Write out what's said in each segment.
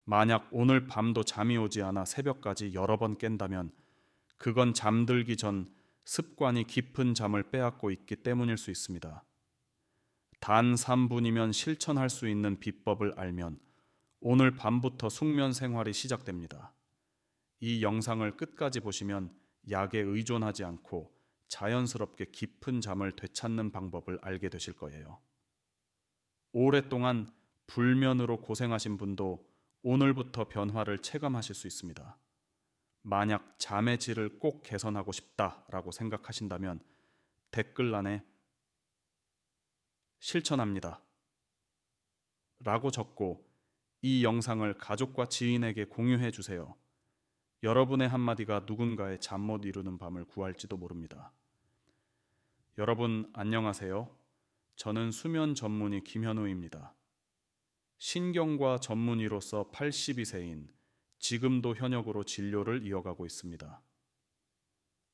만약 오늘 밤도 잠이 오지 않아 새벽까지 여러 번 깬다면 그건 잠들기 전 습관이 깊은 잠을 빼앗고 있기 때문일 수 있습니다. 단 3분이면 실천할 수 있는 비법을 알면 오늘 밤부터 숙면 생활이 시작됩니다. 이 영상을 끝까지 보시면 약에 의존하지 않고 자연스럽게 깊은 잠을 되찾는 방법을 알게 되실 거예요. 오랫동안 불면으로 고생하신 분도 오늘부터 변화를 체감하실 수 있습니다. 만약 잠의 질을 꼭 개선하고 싶다라고 생각하신다면 댓글란에 실천합니다 라고 적고 이 영상을 가족과 지인에게 공유해 주세요. 여러분의 한마디가 누군가의 잠 못 이루는 밤을 구할지도 모릅니다. 여러분 안녕하세요. 저는 수면 전문의 김현우입니다. 신경과 전문의로서 82세인 지금도 현역으로 진료를 이어가고 있습니다.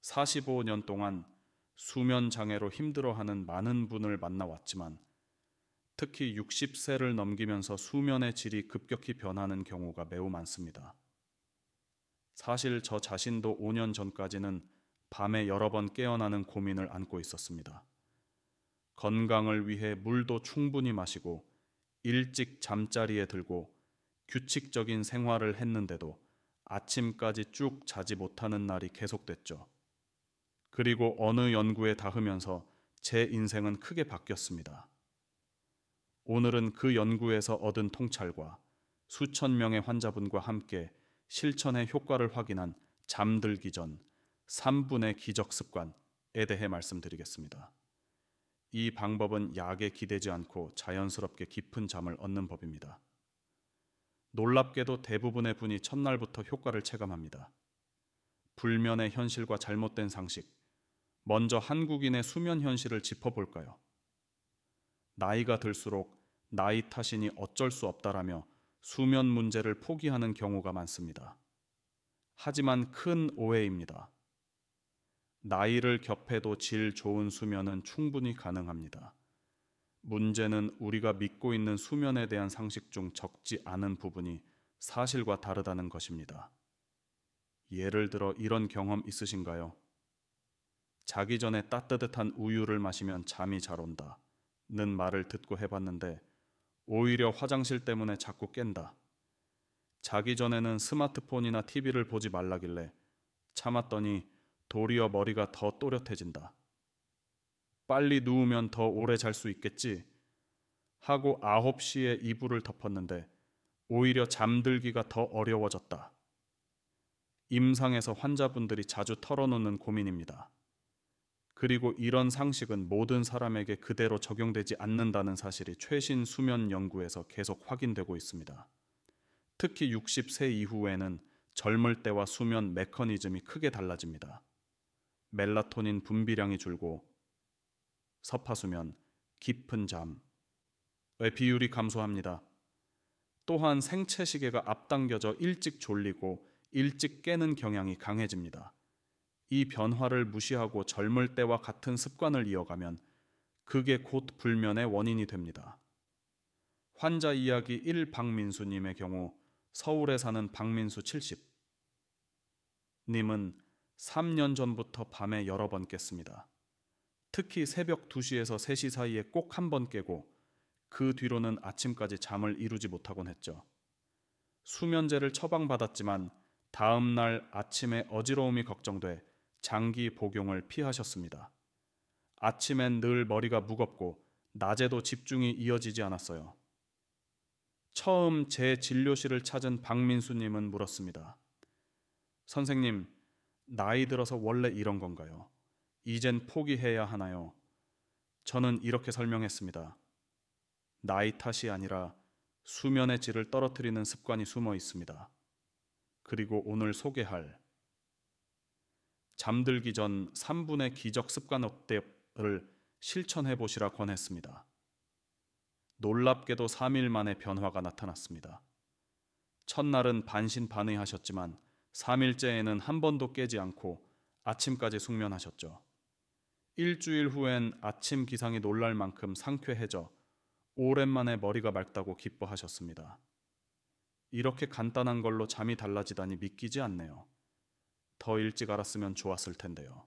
45년 동안 수면 장애로 힘들어하는 많은 분을 만나왔지만 특히 60세를 넘기면서 수면의 질이 급격히 변하는 경우가 매우 많습니다. 사실 저 자신도 5년 전까지는 밤에 여러 번 깨어나는 고민을 안고 있었습니다. 건강을 위해 물도 충분히 마시고 일찍 잠자리에 들고 규칙적인 생활을 했는데도 아침까지 쭉 자지 못하는 날이 계속됐죠. 그리고 어느 연구에 닿으면서 제 인생은 크게 바뀌었습니다. 오늘은 그 연구에서 얻은 통찰과 수천 명의 환자분과 함께 실천의 효과를 확인한 잠들기 전 3분의 기적 습관에 대해 말씀드리겠습니다. 이 방법은 약에 기대지 않고 자연스럽게 깊은 잠을 얻는 법입니다. 놀랍게도 대부분의 분이 첫날부터 효과를 체감합니다. 불면의 현실과 잘못된 상식. 먼저 한국인의 수면 현실을 짚어볼까요? 나이가 들수록 나이 탓이니 어쩔 수 없다라며 수면 문제를 포기하는 경우가 많습니다. 하지만 큰 오해입니다. 나이를 겹해도 질 좋은 수면은 충분히 가능합니다. 문제는 우리가 믿고 있는 수면에 대한 상식 중 적지 않은 부분이 사실과 다르다는 것입니다. 예를 들어 이런 경험 있으신가요? 자기 전에 따뜻한 우유를 마시면 잠이 잘 온다 는 말을 듣고 해봤는데 오히려 화장실 때문에 자꾸 깬다. 자기 전에는 스마트폰이나 TV를 보지 말라길래 참았더니 도리어 머리가 더 또렷해진다. 빨리 누우면 더 오래 잘 수 있겠지 하고 9시에 이불을 덮었는데 오히려 잠들기가 더 어려워졌다. 임상에서 환자분들이 자주 털어놓는 고민입니다. 그리고 이런 상식은 모든 사람에게 그대로 적용되지 않는다는 사실이 최신 수면 연구에서 계속 확인되고 있습니다. 특히 60세 이후에는 젊을 때와 수면 메커니즘이 크게 달라집니다. 멜라토닌 분비량이 줄고 섭하수면, 깊은 잠의 비율이 감소합니다. 또한 생체 시계가 앞당겨져 일찍 졸리고 일찍 깨는 경향이 강해집니다. 이 변화를 무시하고 젊을 때와 같은 습관을 이어가면 그게 곧 불면의 원인이 됩니다. 환자 이야기 1 박민수님의 경우 서울에 사는 박민수 70님은 3년 전부터 밤에 여러 번 깼습니다. 특히 새벽 2시에서 3시 사이에 꼭 한 번 깨고 그 뒤로는 아침까지 잠을 이루지 못하곤 했죠. 수면제를 처방받았지만 다음 날 아침에 어지러움이 걱정돼 장기 복용을 피하셨습니다. 아침엔 늘 머리가 무겁고 낮에도 집중이 이어지지 않았어요. 처음 제 진료실을 찾은 박민수님은 물었습니다. 선생님, 나이 들어서 원래 이런 건가요? 이젠 포기해야 하나요? 저는 이렇게 설명했습니다. 나이 탓이 아니라 수면의 질을 떨어뜨리는 습관이 숨어 있습니다. 그리고 오늘 소개할 잠들기 전 3분의 기적 습관 업데이트를 실천해 보시라 권했습니다. 놀랍게도 3일 만에 변화가 나타났습니다. 첫날은 반신반의하셨지만 3일째에는 한 번도 깨지 않고 아침까지 숙면하셨죠. 일주일 후엔 아침 기상이 놀랄 만큼 상쾌해져 오랜만에 머리가 맑다고 기뻐하셨습니다. 이렇게 간단한 걸로 잠이 달라지다니 믿기지 않네요. 더 일찍 알았으면 좋았을 텐데요.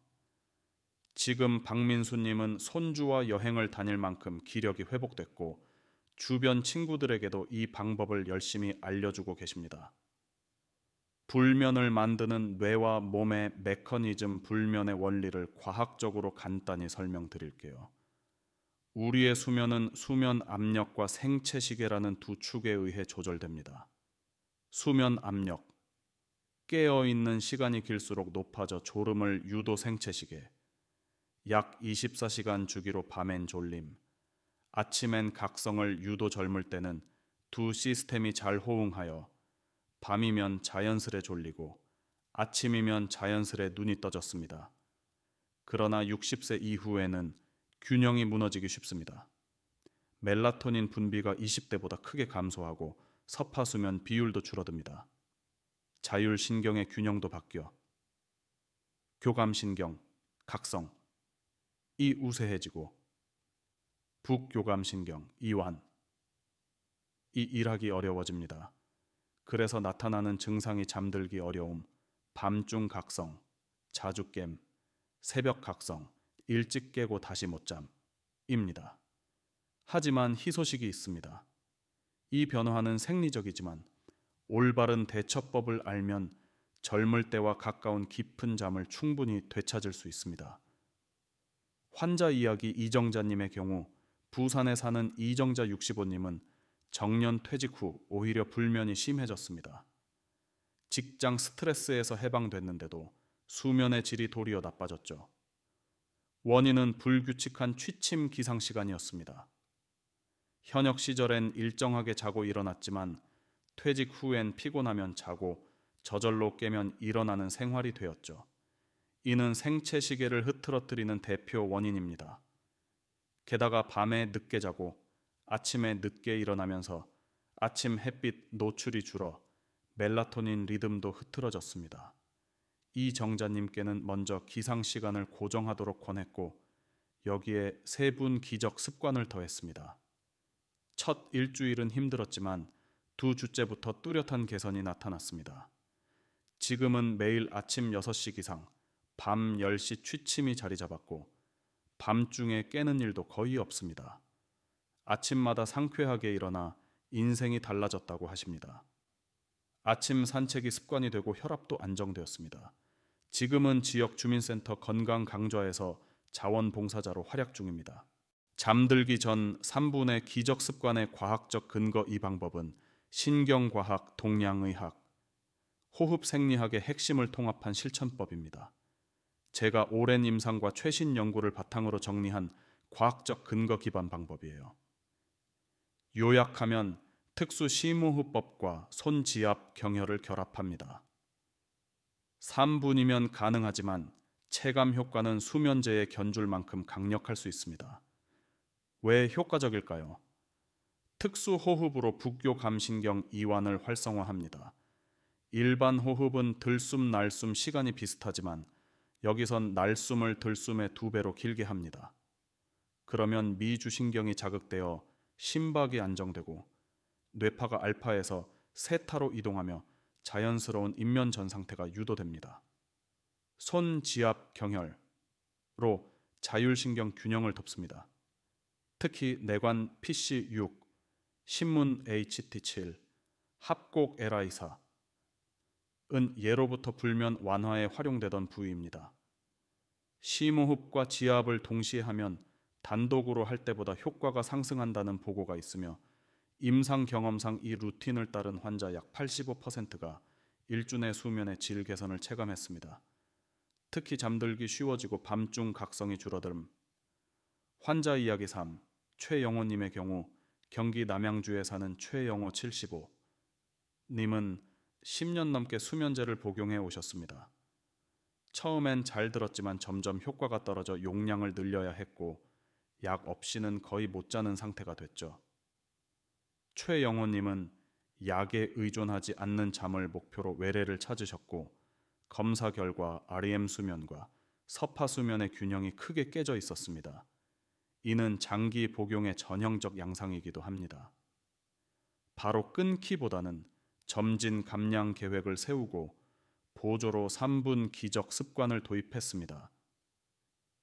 지금 박민수님은 손주와 여행을 다닐 만큼 기력이 회복됐고 주변 친구들에게도 이 방법을 열심히 알려주고 계십니다. 불면을 만드는 뇌와 몸의 메커니즘 불면의 원리를 과학적으로 간단히 설명드릴게요. 우리의 수면은 수면 압력과 생체 시계라는 두 축에 의해 조절됩니다. 수면 압력, 깨어있는 시간이 길수록 높아져 졸음을 유도 생체 시계, 약 24시간 주기로 밤엔 졸림, 아침엔 각성을 유도 젊을 때는 두 시스템이 잘 호응하여 밤이면 자연스레 졸리고 아침이면 자연스레 눈이 떠졌습니다. 그러나 60세 이후에는 균형이 무너지기 쉽습니다. 멜라토닌 분비가 20대보다 크게 감소하고 서파수면 비율도 줄어듭니다. 자율신경의 균형도 바뀌어 교감신경, 각성, 이 우세해지고 북교감신경, 이완, 이 일하기 어려워집니다. 그래서 나타나는 증상이 잠들기 어려움, 밤중 각성, 자주 깸, 새벽 각성, 일찍 깨고 다시 못잠입니다. 하지만 희소식이 있습니다. 이 변화는 생리적이지만 올바른 대처법을 알면 젊을 때와 가까운 깊은 잠을 충분히 되찾을 수 있습니다. 환자 이야기 이정자님의 경우 부산에 사는 이정자 65님은 정년 퇴직 후 오히려 불면이 심해졌습니다. 직장 스트레스에서 해방됐는데도 수면의 질이 도리어 나빠졌죠. 원인은 불규칙한 취침 기상 시간이었습니다. 현역 시절엔 일정하게 자고 일어났지만 퇴직 후엔 피곤하면 자고 저절로 깨면 일어나는 생활이 되었죠. 이는 생체 시계를 흐트러뜨리는 대표 원인입니다. 게다가 밤에 늦게 자고 아침에 늦게 일어나면서 아침 햇빛 노출이 줄어 멜라토닌 리듬도 흐트러졌습니다. 이 정자님께는 먼저 기상 시간을 고정하도록 권했고 여기에 세분 기적 습관을 더했습니다. 첫 일주일은 힘들었지만 두 주째부터 뚜렷한 개선이 나타났습니다. 지금은 매일 아침 6시 기상, 밤 10시 취침이 자리 잡았고 밤중에 깨는 일도 거의 없습니다. 아침마다 상쾌하게 일어나 인생이 달라졌다고 하십니다. 아침 산책이 습관이 되고 혈압도 안정되었습니다. 지금은 지역 주민센터 건강강좌에서 자원봉사자로 활약 중입니다. 잠들기 전 3분의 기적 습관의 과학적 근거. 이 방법은 신경과학, 동양의학, 호흡 생리학의 핵심을 통합한 실천법입니다. 제가 오랜 임상과 최신 연구를 바탕으로 정리한 과학적 근거 기반 방법이에요. 요약하면 특수 심호흡법과 손지압 경혈을 결합합니다. 3분이면 가능하지만 체감 효과는 수면제에 견줄 만큼 강력할 수 있습니다. 왜 효과적일까요? 특수 호흡으로 북교감신경 이완을 활성화합니다. 일반 호흡은 들숨 날숨 시간이 비슷하지만 여기선 날숨을 들숨의 2배로 길게 합니다. 그러면 미주신경이 자극되어 심박이 안정되고 뇌파가 알파에서 세타로 이동하며 자연스러운 인면전 상태가 유도됩니다. 손지압 경혈로 자율신경 균형을 돕습니다. 특히 내관 PC6, 신문 HT7, 합곡 LI4은 예로부터 불면 완화에 활용되던 부위입니다. 심호흡과 지압을 동시에 하면 단독으로 할 때보다 효과가 상승한다는 보고가 있으며 임상 경험상 이 루틴을 따른 환자 약 85%가 일주 내 수면의 질 개선을 체감했습니다. 특히 잠들기 쉬워지고 밤중 각성이 줄어듦. 환자 이야기 3. 최영호님의 경우 경기 남양주에 사는 최영호 75님은 10년 넘게 수면제를 복용해 오셨습니다. 처음엔 잘 들었지만 점점 효과가 떨어져 용량을 늘려야 했고 약 없이는 거의 못 자는 상태가 됐죠. 최영호님은 약에 의존하지 않는 잠을 목표로 외래를 찾으셨고 검사 결과 REM 수면과 서파 수면의 균형이 크게 깨져 있었습니다. 이는 장기 복용의 전형적 양상이기도 합니다. 바로 끊기보다는 점진 감량 계획을 세우고 보조로 3분 기적 습관을 도입했습니다.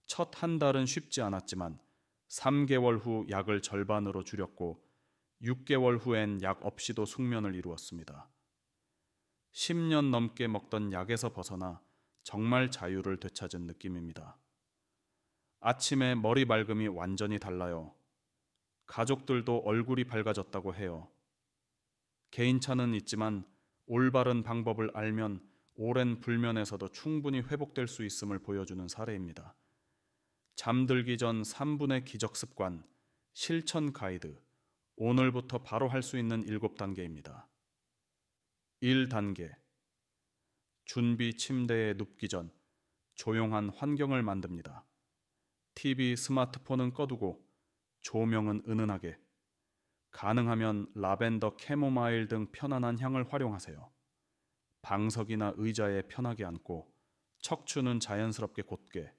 첫 한 달은 쉽지 않았지만 3개월 후 약을 절반으로 줄였고 6개월 후엔 약 없이도 숙면을 이루었습니다. 10년 넘게 먹던 약에서 벗어나 정말 자유를 되찾은 느낌입니다. 아침에 머리 맑음이 완전히 달라요. 가족들도 얼굴이 밝아졌다고 해요. 개인차는 있지만 올바른 방법을 알면 오랜 불면에서도 충분히 회복될 수 있음을 보여주는 사례입니다. 잠들기 전 3분의 기적 습관, 실천 가이드, 오늘부터 바로 할 수 있는 7단계입니다. 1단계. 준비 침대에 눕기 전 조용한 환경을 만듭니다. TV, 스마트폰은 꺼두고 조명은 은은하게, 가능하면 라벤더, 캐모마일 등 편안한 향을 활용하세요. 방석이나 의자에 편하게 앉고 척추는 자연스럽게 곧게.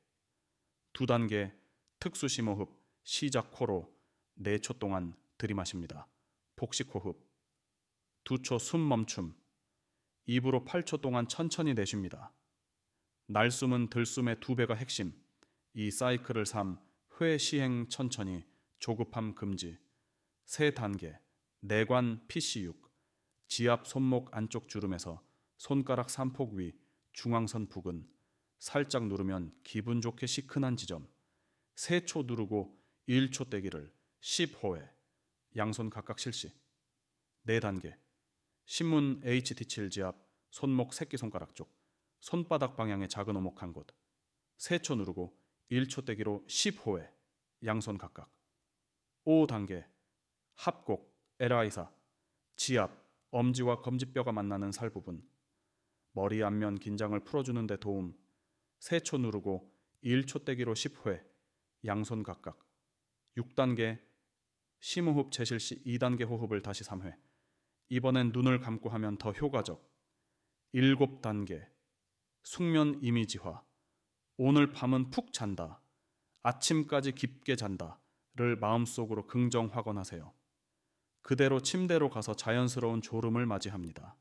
2단계 특수심호흡, 시작 코로 4초 동안 들이마십니다. 복식호흡. 2초 숨 멈춤. 입으로 8초 동안 천천히 내쉽니다. 날숨은 들숨의 2배가 핵심. 이 사이클을 3, 회 시행 천천히, 조급함 금지. 3단계 내관 PC6, 지압 손목 안쪽 주름에서 손가락 3폭 위, 중앙선 부근, 살짝 누르면 기분 좋게 시큰한 지점. 3초 누르고 1초 떼기를 10호회, 양손 각각 실시. 4단계 신문 HT7 지압, 손목 새끼손가락 쪽, 손바닥 방향의 작은 오목 한 곳. 3초 누르고 1초 떼기로 10호회, 양손 각각. 5단계 합곡, LI4, 지압, 엄지와 검지뼈가 만나는 살 부분. 머리 앞면 긴장을 풀어주는 데 도움. 3초 누르고 1초 떼기로 10회, 양손 각각. 6단계 심호흡 재실시 2단계 호흡을 다시 3회. 이번엔 눈을 감고 하면 더 효과적. 7단계 숙면 이미지화. 오늘 밤은 푹 잔다, 아침까지 깊게 잔다를 마음속으로 긍정 확언하세요. 그대로 침대로 가서 자연스러운 졸음을 맞이합니다.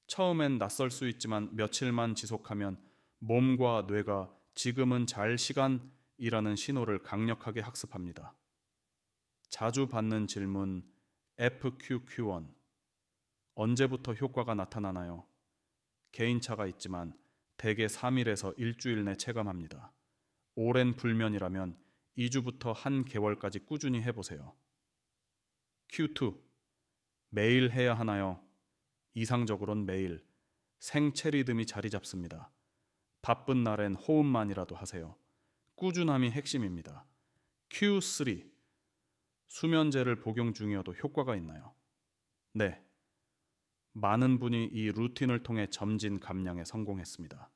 처음엔 낯설 수 있지만 며칠만 지속하면 몸과 뇌가 지금은 잘 시간이라는 신호를 강력하게 학습합니다. 자주 받는 질문 FQQ1. 언제부터 효과가 나타나나요? 개인차가 있지만 대개 3일에서 일주일 내 체감합니다. 오랜 불면이라면 2주부터 한 개월까지 꾸준히 해보세요. Q2. 매일 해야 하나요? 이상적으로는 매일. 생체 리듬이 자리 잡습니다. 바쁜 날엔 호흡만이라도 하세요. 꾸준함이 핵심입니다. Q3. 수면제를 복용 중이어도 효과가 있나요? 네. 많은 분이 이 루틴을 통해 점진 감량에 성공했습니다.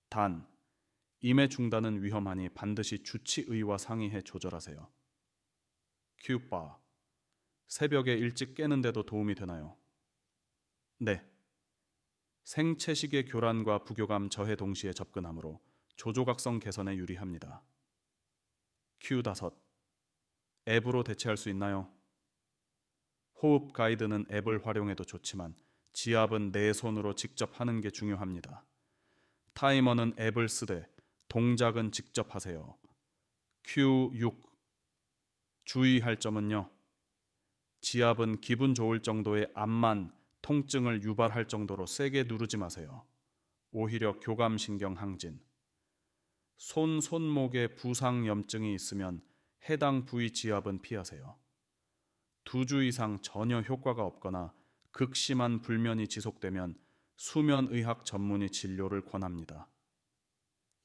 단, 임해 중단은 위험하니 반드시 주치의와 상의해 조절하세요. Q-바. 새벽에 일찍 깨는데도 도움이 되나요? 네. 생체시계 교란과 부교감 저해 동시에 접근하므로 조조각성 개선에 유리합니다. Q5. 앱으로 대체할 수 있나요? 호흡 가이드는 앱을 활용해도 좋지만 지압은 내 손으로 직접 하는 게 중요합니다. 타이머는 앱을 쓰되 동작은 직접 하세요. Q6. 주의할 점은요. 지압은 기분 좋을 정도의 암만 통증을 유발할 정도로 세게 누르지 마세요. 오히려 교감신경 항진. 손목에 부상염증이 있으면 해당 부위 지압은 피하세요. 2주 이상 전혀 효과가 없거나 극심한 불면이 지속되면 수면의학 전문의 진료를 권합니다.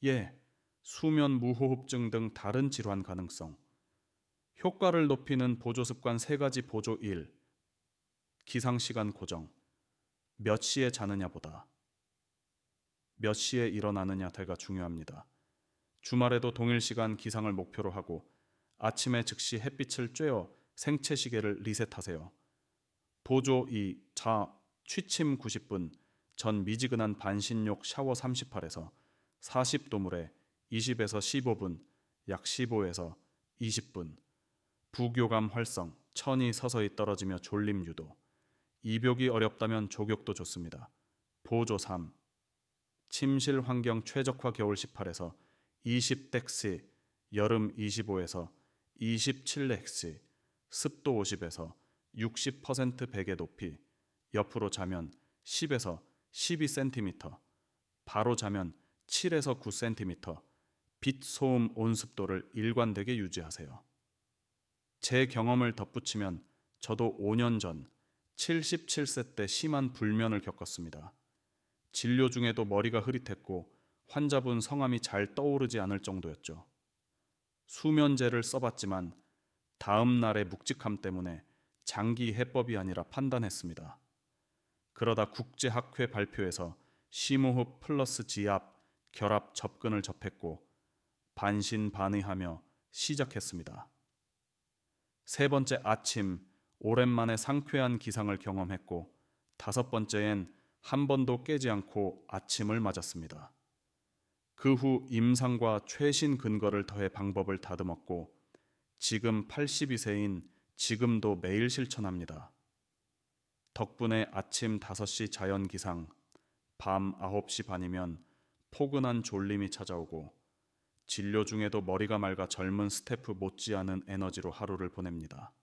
예, 수면 무호흡증 등 다른 질환 가능성. 효과를 높이는 보조습관 3가지. 보조 1. 기상시간 고정. 몇 시에 자느냐보다 몇 시에 일어나느냐 대가 중요합니다. 주말에도 동일 시간 기상을 목표로 하고 아침에 즉시 햇빛을 쬐어 생체시계를 리셋하세요. 보조 2. 취침 90분 전 미지근한 반신욕 샤워 38에서 40도 물에 20에서 15분, 약 15에서 20분. 부교감 활성, 천이 서서히 떨어지며 졸림 유도. 입욕이 어렵다면 족욕도 좋습니다. 보조 3. 침실 환경 최적화 겨울 18에서 20덱시, 여름 25에서 27덱시, 습도 50에서 60% 베개 높이, 옆으로 자면 10에서 12cm, 바로 자면 7에서 9cm, 빛 소음 온습도를 일관되게 유지하세요. 제 경험을 덧붙이면 저도 5년 전 77세 때 심한 불면을 겪었습니다. 진료 중에도 머리가 흐릿했고 환자분 성함이 잘 떠오르지 않을 정도였죠. 수면제를 써봤지만 다음 날의 묵직함 때문에 장기 해법이 아니라 판단했습니다. 그러다 국제학회 발표에서 심호흡 플러스 지압, 결합 접근을 접했고 반신반의하며 시작했습니다. 세 번째 아침, 오랜만에 상쾌한 기상을 경험했고 다섯 번째엔 한 번도 깨지 않고 아침을 맞았습니다. 그 후 임상과 최신 근거를 더해 방법을 다듬었고 지금 82세인 지금도 매일 실천합니다. 덕분에 아침 5시 자연 기상, 밤 9시 반이면 포근한 졸림이 찾아오고 진료 중에도 머리가 맑아 젊은 스태프 못지않은 에너지로 하루를 보냅니다.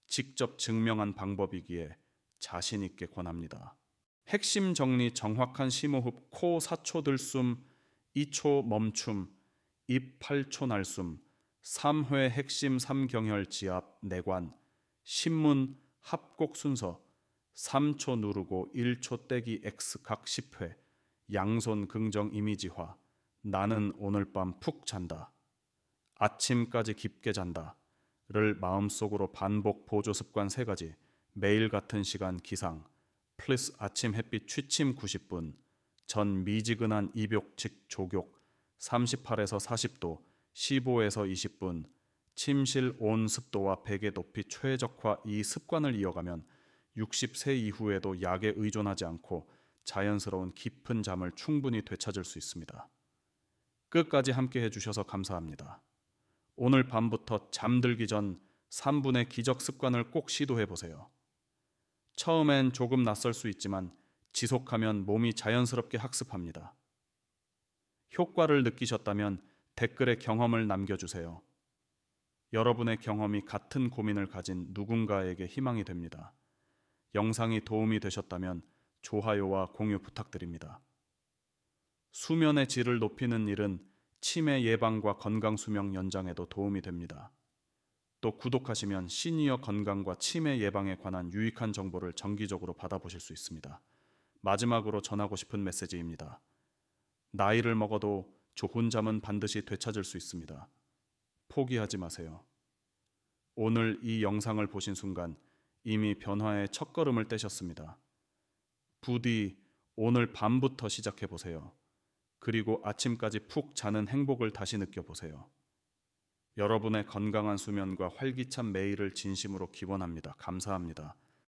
직접 증명한 방법이기에 자신 있게 권합니다. 핵심 정리 정확한 심호흡 코 4초 들숨, 2초 멈춤, 입 8초 날숨, 3회 핵심 3경혈 지압 내관, 신문 합곡 순서 3초 누르고 1초 떼기 X 각 10회, 양손 긍정 이미지화, 나는 오늘 밤 푹 잔다, 아침까지 깊게 잔다를 마음속으로 반복 보조 습관 3가지, 매일 같은 시간 기상, 플러스 아침 햇빛 취침 90분, 전 미지근한 입욕 즉 족욕 38에서 40도, 15에서 20분, 침실 온 습도와 베개 높이 최적화 이 습관을 이어가면 60세 이후에도 약에 의존하지 않고 자연스러운 깊은 잠을 충분히 되찾을 수 있습니다. 끝까지 함께 해주셔서 감사합니다. 오늘 밤부터 잠들기 전 3분의 기적 습관을 꼭 시도해보세요. 처음엔 조금 낯설 수 있지만 지속하면 몸이 자연스럽게 학습합니다. 효과를 느끼셨다면 댓글에 경험을 남겨주세요. 여러분의 경험이 같은 고민을 가진 누군가에게 희망이 됩니다. 영상이 도움이 되셨다면 좋아요와 공유 부탁드립니다. 수면의 질을 높이는 일은 치매 예방과 건강 수명 연장에도 도움이 됩니다. 또 구독하시면 시니어 건강과 치매 예방에 관한 유익한 정보를 정기적으로 받아보실 수 있습니다. 마지막으로 전하고 싶은 메시지입니다. 나이를 먹어도 좋은 잠은 반드시 되찾을 수 있습니다. 포기하지 마세요. 오늘 이 영상을 보신 순간 이미 변화의 첫걸음을 떼셨습니다. 부디 오늘 밤부터 시작해보세요. 그리고 아침까지 푹 자는 행복을 다시 느껴보세요. 여러분의 건강한 수면과 활기찬 매일을 진심으로 기원합니다. 감사합니다.